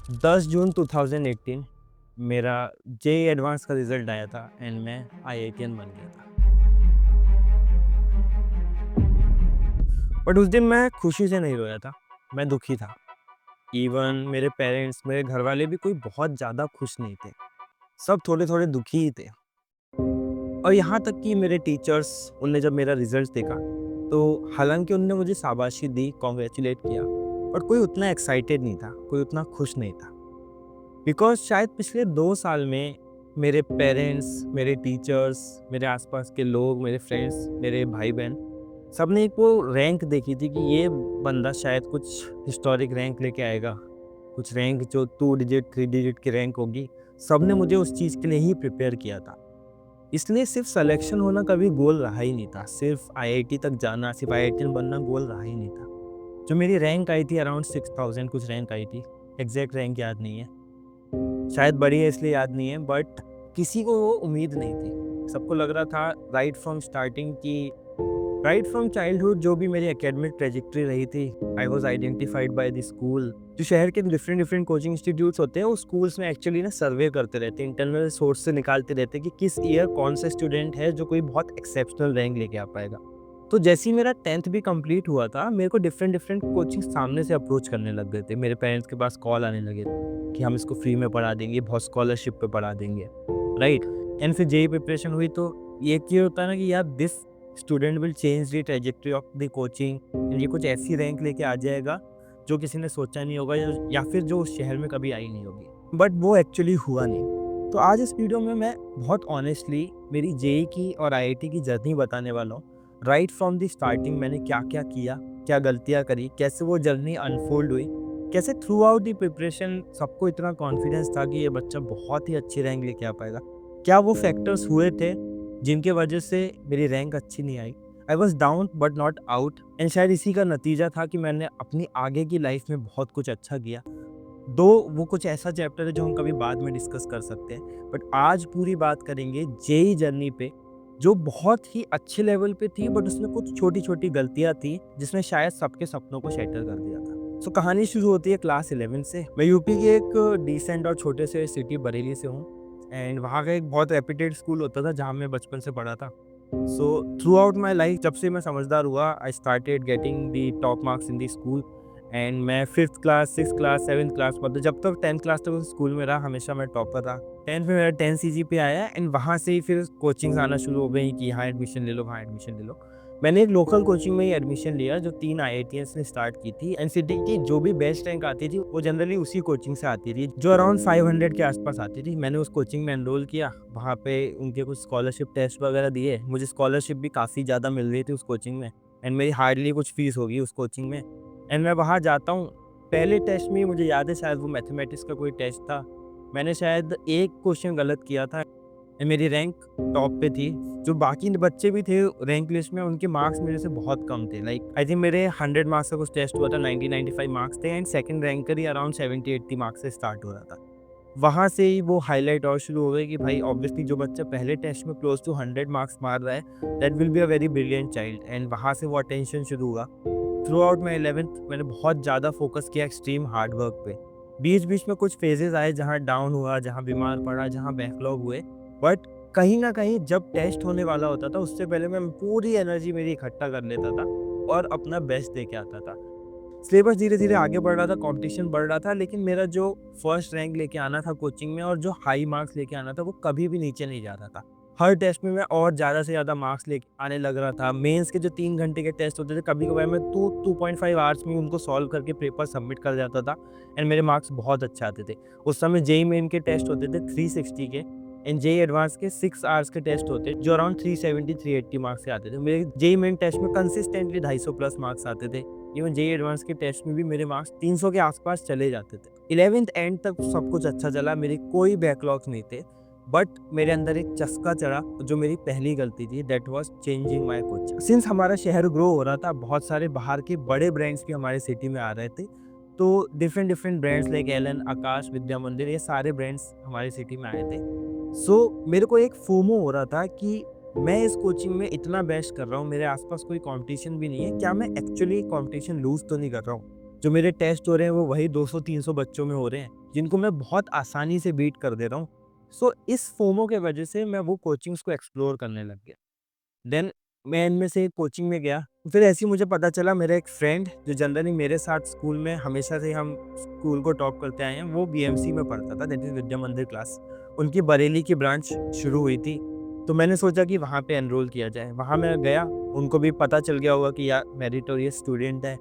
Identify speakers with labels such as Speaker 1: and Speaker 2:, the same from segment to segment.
Speaker 1: 10 जून 2018 मेरा JEE advance का result आया था एंड मैं आईआईटीएन बन गया था। बट उस दिन मैं खुशी से नहीं रोया था, मैं दुखी था। इवन मेरे पेरेंट्स, मेरे घर वाले भी कोई बहुत ज़्यादा खुश नहीं थे। सब थोड़े-थोड़े दुखी ही थे। और यहाँ तक कि मेरे टीचर्स, उनने जब मेरा रिजल्ट देखा, तो हालाँकि उन्होंने मुझे शाबाशी दी, कांग्रेचुलेट किया, बट कोई उतना एक्साइटेड नहीं था, कोई उतना खुश नहीं था। बिकॉज़ शायद पिछले 2 साल में मेरे पेरेंट्स, मेरे टीचर्स, मेरे आसपास के लोग, मेरे फ्रेंड्स, मेरे भाई-बहन, सबने एक वो रैंक देखी थी कि ये बंदा शायद कुछ हिस्टोरिक रैंक लेके आएगा। कुछ रैंक जो 2 डिजिट, 3 डिजिट की रैंक होगी। सबने मुझे उस चीज़ के लिए ही प्रिपेयर किया था। इसलिए सिर्फ़ सिलेक्शन होना कभी गोल रहा ही नहीं था। सिर्फ़ आईआईटी तक जाना, सिर्फ़ आईआईटीएन बनना गोल रहा ही नहीं था। जो मेरी रैंक आई थी अराउंड 6000 कुछ रैंक आई थी। एग्ज़ैक्ट रैंक याद नहीं है। शायद बड़ी है इसलिए याद नहीं है, बट किसी को वो उम्मीद नहीं थी। सबको लग रहा था राइट फ्रॉम स्टार्टिंग कि राइट फ्रॉम चाइल्डहुड जो भी मेरी एकेडमिक ट्रेजेक्टरी रही थी, I was identified by the school. जो शहर के डिफरेंट डिफरेंट कोचिंग इंस्टीट्यूट्स होते हैं, उस स्कूल्स में एक्चुअली ना सर्वे करते रहते हैं, इंटरनल सोर्स से निकालते रहते हैं कि किस ईयर कौन सा स्टूडेंट है जो कोई बहुत एक्सेप्शनल रैंक लेके आ पाएगा। तो जैसे ही मेरा 10th भी कंप्लीट हुआ था, मेरे को डिफरेंट डिफरेंट कोचिंग सामने से अप्रोच करने लग गए थे। मेरे पेरेंट्स के पास कॉल आने लगे थे कि हम इसको फ्री में पढ़ा देंगे, बहुत स्कॉलरशिप पे पढ़ा देंगे, राइट। एंड फिर जेईई प्रिपरेशन हुई तो ये होता है ना कि यार this student will change the trajectory of the coaching, ये कुछ ऐसी रैंक लेके आ जाएगा जो किसी ने सोचा नहीं होगा, या फिर जो उस शहर में कभी आई नहीं होगी। बट वो एक्चुअली हुआ नहीं। तो आज इस वीडियो में मैं बहुत ऑनेस्टली मेरी जेईई की और आईआईटी की जर्नी बताने वाला हूँ। राइट फ्रॉम द स्टार्टिंग मैंने क्या-क्या किया, क्या गलतियाँ करी, कैसे वो जर्नी अनफोल्ड हुई, कैसे थ्रू आउट द प्रिपरेशन सबको इतना कॉन्फिडेंस था कि ये बच्चा बहुत ही अच्छी रैंक लेके आ पाएगा। क्या वो फैक्टर्स हुए थे जिनके वजह से मेरी रैंक अच्छी नहीं आई। I was down but not out, and शायद इसी का नतीजा था कि मैंने अपनी आगे की लाइफ में बहुत कुछ अच्छा किया। दो वो कुछ ऐसा चैप्टर है जो हम कभी बाद में डिस्कस कर सकते हैं, बट आज पूरी बात करेंगे जेई जर्नी पे, जो बहुत ही अच्छे लेवल पे थी, बट उसमें कुछ छोटी छोटी गलतियां थी जिसने शायद सबके सपनों को शैटर कर दिया था। सो कहानी शुरू होती है क्लास 11 से। मैं यूपी के एक डिसेंट और छोटे से सिटी बरेली से हूँ, एंड वहाँ का एक बहुत रेप्यूटेड स्कूल होता था जहाँ मैं बचपन से पढ़ा था। So through out my life जब से मैं समझदार हुआ, I started getting the top marks in the school. And मैं 5th class, 6th class, 7th class, मतलब जब तक 10th क्लास तक उस स्कूल में रहा, हमेशा मैं टॉपर रहा। 10th में मेरा 10 सीजीपीए आया, एंड वहाँ से ही फिर कोचिंग्स आना शुरू हो गई कि यहाँ एडमिशन ले लो, वहाँ एडमिशन ले लो। मैंने एक लोकल कोचिंग में ही एडमिशन लिया जो 3 आईआईटीएंस ने स्टार्ट की थी। एनसीटी की जो भी बेस्ट रैंक आती थी वो जनरली उसी कोचिंग से आती थी, जो अराउंड 500 के आसपास आती थी। मैंने उस कोचिंग में एनरोल किया, वहाँ पे उनके कुछ स्कॉलरशिप टेस्ट वगैरह दिए। मुझे स्कॉलरशिप भी काफ़ी ज़्यादा मिल रही थी उस कोचिंग में, एंड मेरी हार्डली कुछ फीस होगी उस कोचिंग में। एंड मैं वहाँ जाता हूँ, पहले टेस्ट में ही मुझे याद है शायद वो मैथमेटिक्स का कोई टेस्ट था। मैंने शायद एक क्वेश्चन गलत किया था, एंड मेरी रैंक टॉप पे थी। जो बाकी बच्चे भी थे रैंक लिस्ट में, उनके मार्क्स मेरे से बहुत कम थे। लाइक आई थिंक मेरे 100 मार्क्स का कुछ टेस्ट हुआ था, 90-95 मार्क्स थे, and second ranker he around 70-80 marks से स्टार्ट हो रहा था। वहाँ से ही वो हाईलाइट और शुरू हो गई कि भाई ऑब्वियसली जो बच्चा पहले टेस्ट में क्लोज टू 100 मार्क्स मार रहा है, that will be a very brilliant child. And वहाँ से वो अटेंशन शुरू हुआ। थ्रू आउट माई 11th मैंने बहुत ज़्यादा फोकस किया एक्सट्रीम हार्ड वर्क पे। बीच बीच में कुछ फेजेस आए जहाँ डाउन हुआ, जहाँ बीमार पड़ा, जहाँ बैकलॉग हुए, बट कहीं ना कहीं जब टेस्ट होने वाला होता था उससे पहले मैं पूरी एनर्जी मेरी इकट्ठा कर लेता था और अपना बेस्ट दे के आता था। सिलेबस धीरे धीरे आगे बढ़ रहा था, कंपटीशन बढ़ रहा था, लेकिन मेरा जो फर्स्ट रैंक लेके आना था कोचिंग में और जो हाई मार्क्स लेके आना था वो कभी भी नीचे नहीं जा रहा था। हर टेस्ट में मैं और ज़्यादा से ज़्यादा मार्क्स लेके आने लग रहा था। मेंस के जो 3 घंटे के टेस्ट होते थे, कभी कभार मैं 2.5 आवर्स में उनको सॉल्व करके पेपर सबमिट कर जाता था, एंड मेरे मार्क्स बहुत अच्छे आते थे। उस समय जेई मेन के टेस्ट होते थे 360 के, एंड जेई एडवांस के 6 आवर्स के टेस्ट होते जो अराउंड 370-380 मार्क्स से आते थे। मेरे जेई मेन टेस्ट में कंसिस्टेंटली 250 प्लस मार्क्स आते थे। इवन जेई एडवांस के टेस्ट में भी मेरे मार्क्स 300 के आसपास चले जाते थे। 11th एंड तक सब कुछ अच्छा चला, मेरे कोई बैकलॉग्स नहीं थे, बट मेरे अंदर एक चस्का चढ़ा जो मेरी पहली गलती थी, that was changing my coaching. Since हमारा शहर ग्रो हो रहा था, बहुत सारे बाहर के बड़े ब्रांड्स भी हमारे सिटी में आ रहे थे। तो different different brands like Allen, Aakash, Vidya Mandir, ये सारे ब्रांड्स हमारे सिटी में आए थे। सो मेरे को एक फोमो हो रहा था कि मैं इस कोचिंग में इतना बेस्ट कर रहा हूँ, मेरे आसपास कोई कंपटीशन भी नहीं है, क्या मैं एक्चुअली कंपटीशन लूज तो नहीं कर रहा हूँ? जो मेरे टेस्ट हो रहे हैं वो वही 200-300 बच्चों में हो रहे हैं, जिनको मैं बहुत आसानी से बीट कर दे रहा हूँ। सो इस फोमो के वजह से मैं वो कोचिंग्स को एक्सप्लोर करने लग गया। देन मैं इनमें से एक कोचिंग में गया, फिर ऐसे ही मुझे पता चला मेरा एक फ्रेंड जो जनरली मेरे साथ स्कूल में हमेशा से हम स्कूल को टॉप करते आए हैं, वो बीएमसी में पढ़ता था, दैट इज़ विद्या मंदिर क्लास। उनकी बरेली की ब्रांच शुरू हुई थी, तो मैंने सोचा कि वहाँ पे एनरोल किया जाए। वहाँ मैं गया, उनको भी पता चल गया होगा कि यार मेरिटोरियस स्टूडेंट है।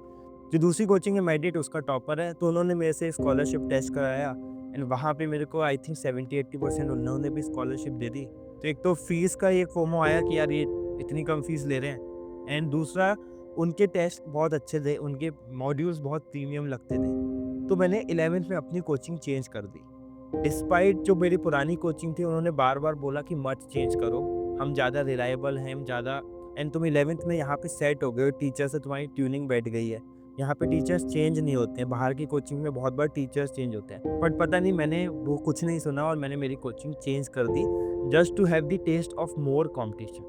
Speaker 1: जो दूसरी कोचिंग है मेडिट, उसका टॉपर है, तो उन्होंने मेरे से स्कॉलरशिप टेस्ट कराया एंड वहाँ पे मेरे को आई थिंक 70-80% उन्होंने भी स्कॉलरशिप दे दी। तो एक तो फीस का ये फोमो आया कि यार ये इतनी कम फीस ले रहे हैं, एंड दूसरा उनके टेस्ट बहुत अच्छे थे, उनके मॉड्यूल्स बहुत प्रीमियम लगते थे। तो मैंने 11th में अपनी कोचिंग चेंज कर दी। डिस्पाइट जो मेरी पुरानी कोचिंग थी, उन्होंने बार-बार बोला कि मत चेंज करो, हम ज़्यादा रिलायबल हैं, हम ज़्यादा एंड तुम 11th में यहाँ पे सेट हो गए हो, टीचर से तुम्हारी ट्यूनिंग बैठ गई है। यहाँ पे टीचर्स चेंज नहीं होते हैं, बाहर की कोचिंग में बहुत बार टीचर्स चेंज होते हैं। बट पता नहीं मैंने वो कुछ नहीं सुना और मैंने मेरी कोचिंग चेंज कर दी just to have the taste of more competition.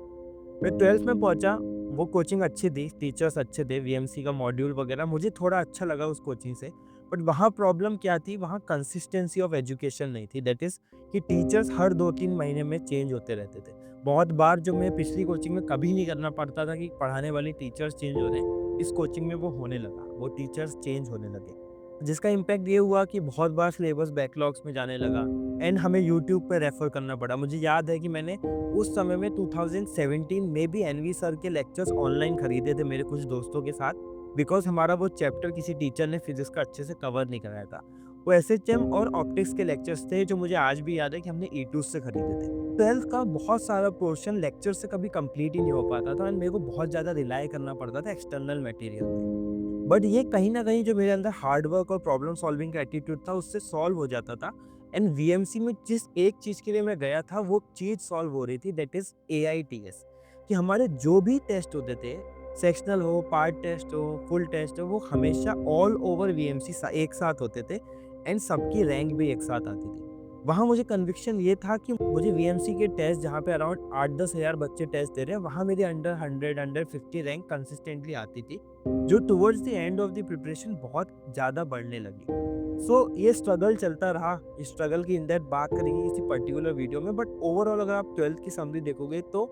Speaker 1: मैं 12th में पहुंचा, वो कोचिंग अच्छी थी, टीचर्स अच्छे थे, वीएमसी का मॉड्यूल वगैरह मुझे थोड़ा अच्छा लगा उस कोचिंग से। बट वहाँ प्रॉब्लम क्या थी, वहाँ कंसिस्टेंसी ऑफ एजुकेशन नहीं थी, दैट इज़ कि टीचर्स हर 2-3 महीने में चेंज होते रहते थे। बहुत बार जो मैं पिछली कोचिंग में कभी नहीं करना पड़ता था कि पढ़ाने वाले टीचर्स चेंज हो रहे हैं, इस कोचिंग में वो होने लगा, वो टीचर्स चेंज होने लगे। जिसका इम्पैक्ट ये हुआ कि बहुत बार सिलेबस बैकलॉग्स में जाने लगा एंड हमें यूट्यूब पे रेफ़र करना पड़ा। मुझे याद है कि मैंने उस समय में 2017 में भी एनवी सर के लेक्चर्स ऑनलाइन खरीदे थे मेरे कुछ दोस्तों के साथ, बिकॉज़ हमारा वो चैप्टर किसी टीचर ने फिज़िक्स का अच्छे से कवर नहीं कराया था। वो एसएचएम और ऑप्टिक्स के लेक्चर्स थे जो मुझे आज भी याद है कि हमने ई-टूज़ से खरीदे थे। 12th का बहुत सारा पोर्शन लेक्चर से कभी कंप्लीट ही नहीं हो पाता था एंड मेरे को बहुत ज़्यादा रिलाय करना पड़ता था एक्सटर्नल मटेरियल पे। बट ये कहीं न कहीं जो मेरे अंदर हार्ड वर्क और प्रॉब्लम सॉल्विंग का एटीट्यूड था, उससे सॉल्व हो जाता था एंड वीएमसी में जिस एक चीज़ के लिए मैं गया था, वो चीज़ सॉल्व हो रही थी, दैट इज़ एआईटीएस। कि हमारे जो भी टेस्ट होते थे, सेक्शनल हो, पार्ट टेस्ट हो, फुल टेस्ट हो, वो हमेशा ऑल ओवर वीएमसी एक साथ होते थे एंड सबकी रैंक भी एक साथ आती थी। वहाँ मुझे कन्विक्शन ये था कि मुझे वीएमसी के टेस्ट जहाँ पे अराउंड 8-10 हज़ार बच्चे टेस्ट दे रहे हैं, वहाँ मेरी अंडर 100, अंडर 50 रैंक कंसिस्टेंटली आती थी, जो towards the end of the preparation बहुत ज़्यादा बढ़ने लगी। सो ये स्ट्रगल चलता रहा, इस स्ट्रगल की इन डेप्थ बात करेंगे किसी पर्टिकुलर वीडियो में, बट ओवरऑल अगर आप 12th की समरी देखोगे तो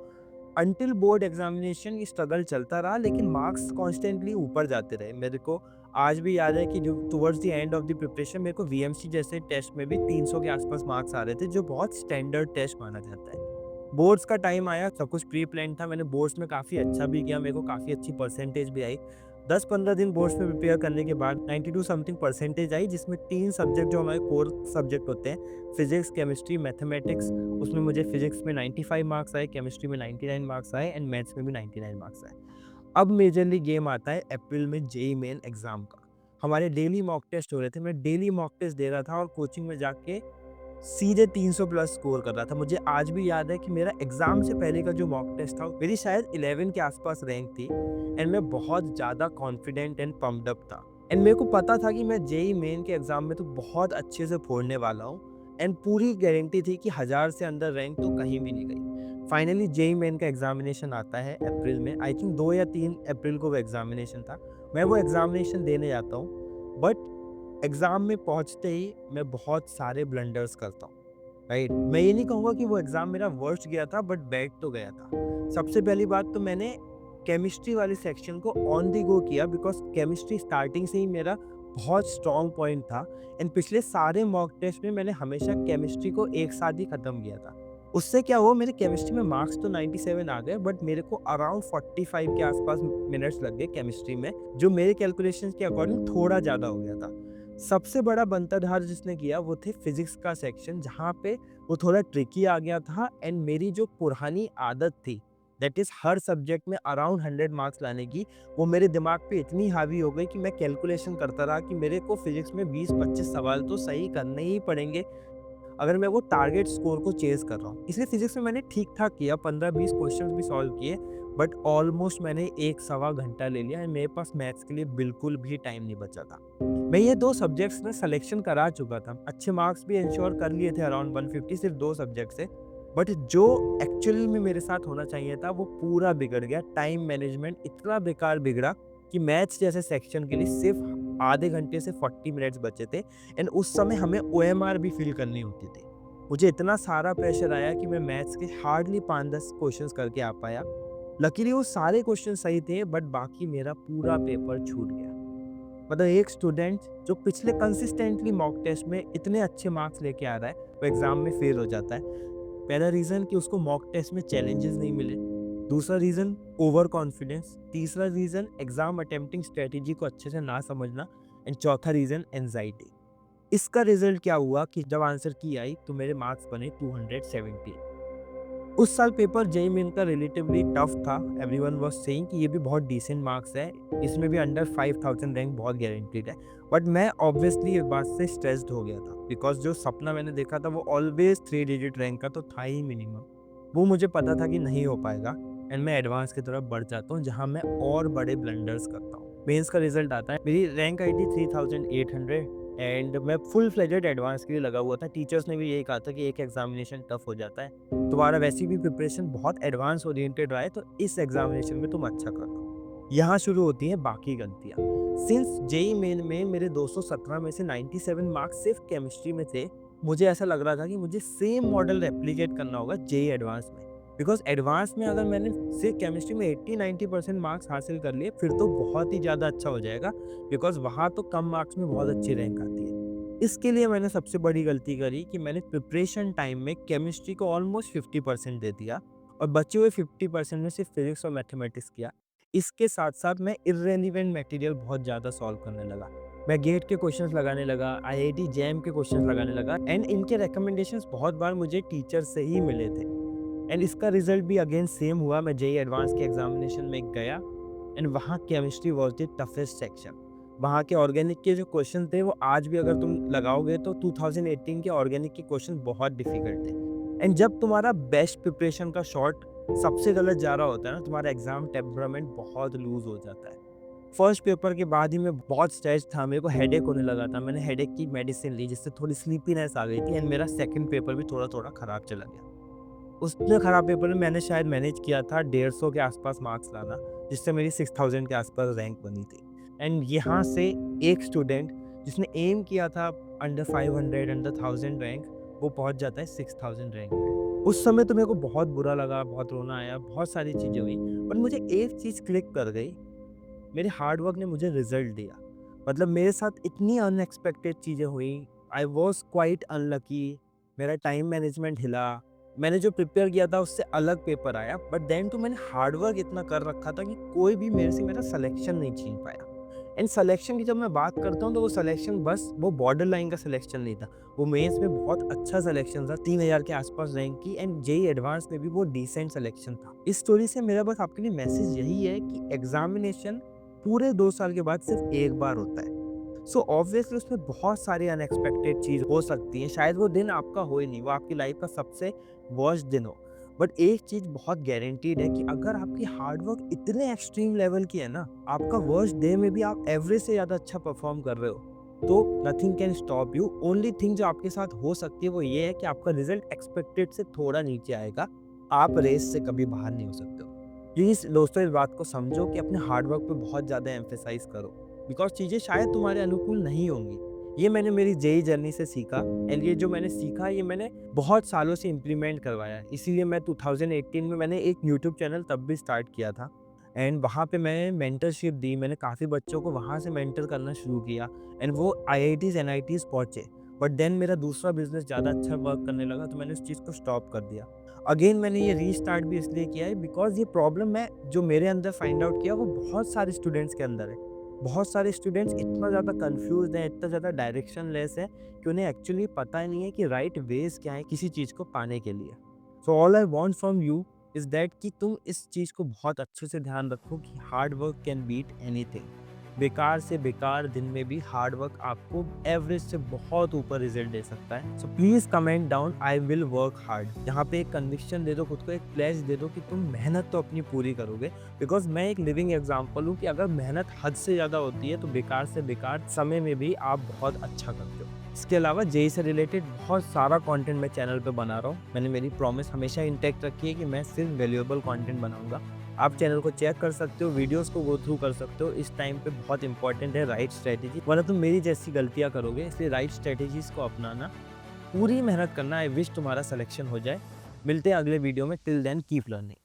Speaker 1: अंटिल बोर्ड एग्जामिनेशन ये स्ट्रगल चलता रहा, लेकिन मार्क्स कॉन्स्टेंटली ऊपर जाते रहे। मेरे को आज भी याद है कि जो towards the end of the preparation मेरे को वीएमसी जैसे टेस्ट में भी 300 के आसपास मार्क्स आ रहे थे, जो बहुत स्टैंडर्ड टेस्ट माना जाता है। बोर्ड्स का टाइम आया, सब कुछ प्री प्लान था, मैंने बोर्ड्स में काफ़ी अच्छा भी किया, मेरे को काफ़ी अच्छी परसेंटेज भी आई। 10-15 दिन बोर्ड्स में प्रिपेयर करने के बाद 92 समथिंग परसेंटेज आई, जिसमें 3 सब्जेक्ट जो हमारे कोर सब्जेक्ट होते हैं, फिजिक्स, केमिस्ट्री, मैथमेटिक्स, उसमें मुझे फिजिक्स में 95 मार्क्स आए, केमिस्ट्री में 99 मार्क्स आए एंड मैथ्स में भी 99 मार्क्स आए। अब मेजरली गेम आता है अप्रैल में जेईई मेन एग्ज़ाम का। हमारे डेली मॉक टेस्ट हो रहे थे, मैं डेली मॉक टेस्ट दे रहा था और कोचिंग में जाके सीधे 300 प्लस स्कोर कर रहा था। मुझे आज भी याद है कि मेरा एग्ज़ाम से पहले का जो मॉक टेस्ट था, मेरी शायद 11 के आसपास रैंक थी एंड मैं बहुत ज़्यादा कॉन्फिडेंट एंड पम्प्ड अप था एंड मेरे को पता था कि मैं जेईई मेन के एग्ज़ाम में तो बहुत अच्छे से फोड़ने वाला हूँ एंड पूरी गारंटी थी कि 1000 से अंदर रैंक तो कहीं भी नहीं गई। फाइनली जेईई मेन का एग्ज़ामिनेशन आता है अप्रैल में, आई थिंक 2 या 3 अप्रैल को वो एग्ज़ामिनेशन था। मैं वो एग्ज़ामिनेशन देने जाता हूँ, बट एग्ज़ाम में पहुँचते ही मैं बहुत सारे ब्लंडर्स करता हूँ, राइट? मैं ये नहीं कहूँगा कि वो एग्ज़ाम मेरा वर्स्ट गया था, बट बैड तो गया था। सबसे पहली बात तो मैंने केमिस्ट्री वाले सेक्शन को ऑन द गो किया, बिकॉज़ केमिस्ट्री स्टार्टिंग से ही मेरा बहुत स्ट्रॉन्ग पॉइंट था एंड पिछले सारे मॉक टेस्ट में मैंने हमेशा केमिस्ट्री को एक साथ ही ख़त्म किया था। उससे क्या हुआ, मेरे केमिस्ट्री में मार्क्स तो 97 आ गए, बट मेरे को अराउंड 45 के आसपास मिनट्स लग गए केमिस्ट्री में, जो मेरे कैलकुलेशंस के अकॉर्डिंग थोड़ा ज़्यादा हो गया था। सबसे बड़ा बंतरधार जिसने किया वो थे फिजिक्स का सेक्शन, जहाँ पे वो थोड़ा ट्रिकी आ गया था एंड मेरी जो पुरानी आदत थी, दैट इज़ हर सब्जेक्ट में अराउंड 100 मार्क्स लाने की, वो मेरे दिमाग पे इतनी हावी हो गई कि मैं कैलकुलेशन करता रहा कि मेरे को फिजिक्स में 20-25 सवाल तो सही करने ही पड़ेंगे अगर मैं वो टारगेट स्कोर को चेज़ कर रहा हूँ। इसलिए फिजिक्स में मैंने ठीक-ठाक किया, 15-20 क्वेश्चंस भी सॉल्व किए, बट ऑलमोस्ट मैंने 1 सवा घंटा ले लिया एंड मेरे पास मैथ्स के लिए बिल्कुल भी टाइम नहीं बचा था। मैं ये 2 सब्जेक्ट्स में सिलेक्शन करा चुका था, अच्छे मार्क्स भी एंश्योर कर लिए थे अराउंड 150 सिर्फ 2 सब्जेक्ट से, बट जो एक्चुअल में मेरे साथ होना चाहिए था वो पूरा बिगड़ गया। टाइम मैनेजमेंट इतना बेकार बिगड़ा कि मैथ्स जैसे सेक्शन के लिए सिर्फ आधे घंटे से 40 मिनट्स बचे थे एंड उस समय हमें ओएमआर भी फिल करनी होती थी। मुझे इतना सारा प्रेशर आया कि मैं मैथ्स के हार्डली 5-10 क्वेश्चंस करके आ पाया। लकीली वो सारे क्वेश्चन सही थे बट बाकी मेरा पूरा पेपर छूट गया। मतलब एक स्टूडेंट जो पिछले कंसिस्टेंटली मॉक टेस्ट में इतने अच्छे मार्क्स लेके आ रहा है, वो एग्जाम में फेल हो जाता है। पहला रीज़न कि उसको मॉक टेस्ट में चैलेंजेस नहीं मिले। दूसरा रीज़न ओवर कॉन्फिडेंस। तीसरा रीज़न एग्जाम अटेम्प्टिंग स्ट्रेटेजी को अच्छे से ना समझना एंड चौथा रीज़न एंजाइटी। इसका रिजल्ट क्या हुआ कि जब आंसर की आई तो मेरे मार्क्स बने 270। उस साल पेपर जेईई मेन का रिलेटिवली टफ था। एवरीवन वाज सेइंग कि ये भी बहुत डिसेंट मार्क्स है, इसमें भी अंडर 5000 रैंक बहुत गारंटीड है। बट मैं ऑब्वियसली इस बात से स्ट्रेस्ड हो गया था बिकॉज जो सपना मैंने देखा था वो ऑलवेज 3 डिजिट रैंक का तो था ही मिनिमम। वो मुझे पता था कि नहीं हो पाएगा एंड मैं एडवांस की तरफ बढ़ जाता हूँ जहाँ मैं और बड़े ब्लंडर्स करता हूँ। मेंस का रिजल्ट आता है, मेरी रैंक आई थी 3800 एंड मैं फुल फ्लेजेड एडवांस के लिए लगा हुआ था। टीचर्स ने भी यही कहा था कि एक एग्जामिनेशन टफ हो जाता है, तुम्हारा वैसी भी प्रिपरेशन बहुत एडवांस ओरिएंटेड रहा है तो इस एग्जामिनेशन में तुम अच्छा कर लो। यहाँ शुरू होती हैं बाकी गलतियाँ। सिंस जेईई मेन में मेरे 217 में से 97 मार्क्स सिर्फ केमिस्ट्री में थे, मुझे ऐसा लग रहा था कि मुझे सेम मॉडल रेप्लिकेट करना होगा जेईई एडवांस में। बिकॉज एडवांस में अगर मैंने सिर्फ केमिस्ट्री में 80-90% मार्क्स हासिल कर लिए फिर तो बहुत ही ज़्यादा अच्छा हो जाएगा, बिकॉज वहाँ तो कम मार्क्स में बहुत अच्छी रैंक आती है। इसके लिए मैंने सबसे बड़ी गलती करी कि मैंने प्रिपरेशन टाइम में केमिस्ट्री को ऑलमोस्ट 50% दे दिया और बचे हुए 50% में सिर्फ फिजिक्स और मैथमेटिक्स किया। इसके साथ साथ मैं इर्रेलीवेंट मटेरियल बहुत ज़्यादा सॉल्व करने लगा। मैं गेट के क्वेश्चंस लगाने लगा, आईआईटी जैम के क्वेश्चंस लगाने लगा एंड इनके रिकमेंडेशंस बहुत बार मुझे टीचर से ही मिले थे। एंड इसका रिजल्ट भी अगेन सेम हुआ। मैं जेईई एडवांस के एग्जामिनेशन में गया एंड वहाँ chemistry was the toughest section. वहाँ के ऑर्गेनिक के जो क्वेश्चन थे वो आज भी अगर तुम लगाओगे तो 2018 के ऑर्गेनिक के क्वेश्चन बहुत डिफिकल्ट थे। एंड जब तुम्हारा बेस्ट प्रिपरेशन का शॉट सबसे गलत जा रहा होता है ना, तुम्हारा एग्जाम टेम्परामेंट बहुत लूज हो जाता है। फर्स्ट पेपर के बाद ही मैं बहुत स्ट्रेस था, मेरे को हेडेक होने लगा था। मैंने हेडेक की मेडिसिन ली जिससे थोड़ी स्लीपीनेस आ गई थी एंड मेरा सेकंड पेपर भी थोड़ा थोड़ा खराब चला गया। उसने खराब पेपर में मैंने शायद मैनेज किया था 150 के आसपास मार्क्स लाना, जिससे मेरी 6000 के आसपास रैंक बनी थी। एंड यहाँ से एक स्टूडेंट जिसने एम किया था अंडर 500 अंडर 1000 रैंक, वो पहुँच जाता है 6000 रैंक पे। उस समय तो मेरे को बहुत बुरा लगा, बहुत रोना आया, बहुत सारी चीज़ें हुई, पर मुझे एक चीज़ क्लिक कर गई। मेरे हार्ड वर्क ने मुझे रिजल्ट दिया। मतलब मेरे साथ इतनी अनएक्सपेक्टेड चीज़ें हुई। I was quite unlucky. मेरा टाइम मैनेजमेंट हिला। मैंने जो प्रिपेयर किया था उससे अलग पेपर आया, बट देन तो मैंने हार्ड वर्क इतना कर रखा था कि कोई भी मेरे से मेरा सिलेक्शन नहीं छीन पाया। एंड सिलेक्शन की जब मैं बात करता हूँ तो वो सिलेक्शन बस वो बॉर्डर लाइन का सिलेक्शन नहीं था, वो मेंस में बहुत अच्छा सिलेक्शन था, 3000 के आसपास रैंक की एंड जेईई एडवांस में भी वो डिसेंट सिलेक्शन था। इस स्टोरी से मेरा बस आपके लिए मैसेज यही है कि एग्जामिनेशन पूरे 2 साल के बाद सिर्फ एक बार होता है। सो ऑब्वियसली उसमें बहुत सारी अनएक्सपेक्टेड चीज़ हो सकती है। शायद वो दिन आपका हो ही नहीं, वो आपकी लाइफ का सबसे वर्स्ट दिन हो। बट एक चीज़ बहुत गारंटीड है कि अगर आपकी हार्ड वर्क इतने एक्सट्रीम लेवल की है ना, आपका वर्स्ट डे में भी आप एवरेज से ज़्यादा अच्छा परफॉर्म कर रहे हो, तो nothing can stop you. Only thing जो आपके साथ हो सकती है वो ये है कि आपका रिजल्ट एक्सपेक्टेड से थोड़ा नीचे आएगा। आप रेस से कभी बाहर नहीं हो सकते हो। प्लीज़ दोस्तों इस बात को समझो कि अपने हार्ड वर्क पे बहुत ज़्यादा एम्फेसाइज करो, बिकॉज चीज़ें शायद तुम्हारे अनुकूल नहीं होंगी। ये मैंने मेरी जेईई जर्नी से सीखा एंड ये जो मैंने सीखा ये मैंने बहुत सालों से इम्प्लीमेंट करवाया। इसीलिए मैं 2018 में मैंने एक यूट्यूब चैनल तब भी स्टार्ट किया था एंड वहाँ पे मैं मेंटरशिप दी। मैंने काफ़ी बच्चों को वहाँ से मेंटर करना शुरू किया एंड वो आईआईटीज़ एनआईटीज़ पहुँचे। बट देन मेरा दूसरा बिजनेस ज़्यादा अच्छा वर्क करने लगा तो मैंने उस चीज़ को स्टॉप कर दिया। अगेन मैंने ये रीस्टार्ट भी इसलिए किया है बिकॉज ये प्रॉब्लम मैं जो मेरे अंदर फाइंड आउट किया वो बहुत सारे स्टूडेंट्स के अंदर है। बहुत सारे स्टूडेंट्स इतना ज़्यादा कंफ्यूज्ड हैं, इतना ज़्यादा डायरेक्शन लेस है कि उन्हें एक्चुअली पता ही नहीं है कि राइट वेज क्या है किसी चीज़ को पाने के लिए। So all I want from you is that कि तुम इस चीज़ को बहुत अच्छे से ध्यान रखो कि hard work can beat anything. बेकार से बेकार दिन में भी हार्ड वर्क आपको एवरेज से बहुत ऊपर रिजल्ट दे सकता है। So please comment down I will work hard. यहाँ पे एक कन्विक्शन दे दो खुद को, एक प्लेज दे दो कि तुम मेहनत तो अपनी पूरी करोगे। बिकॉज मैं एक लिविंग एग्जाम्पल हूँ कि अगर मेहनत हद से ज़्यादा होती है तो बेकार से बेकार समय में भी आप बहुत अच्छा करते हो। इसके अलावा जेईई से रिलेटेड बहुत सारा कंटेंट मैं चैनल पे बना रहा हूँ। मैंने मेरी प्रॉमिस हमेशा इंटैक्ट रखी है कि मैं सिर्फ वैल्यूएबल कंटेंट बनाऊंगा। आप चैनल को चेक कर सकते हो, वीडियोस को गो थ्रू कर सकते हो। इस टाइम पे बहुत इंपॉर्टेंट है राइट स्ट्रेटेजी, वरना तुम मेरी जैसी गलतियाँ करोगे। इसलिए राइट स्ट्रेटेजीज को अपनाना, पूरी मेहनत करना। आई विश तुम्हारा सिलेक्शन हो जाए। मिलते हैं अगले वीडियो में। Till then keep learning.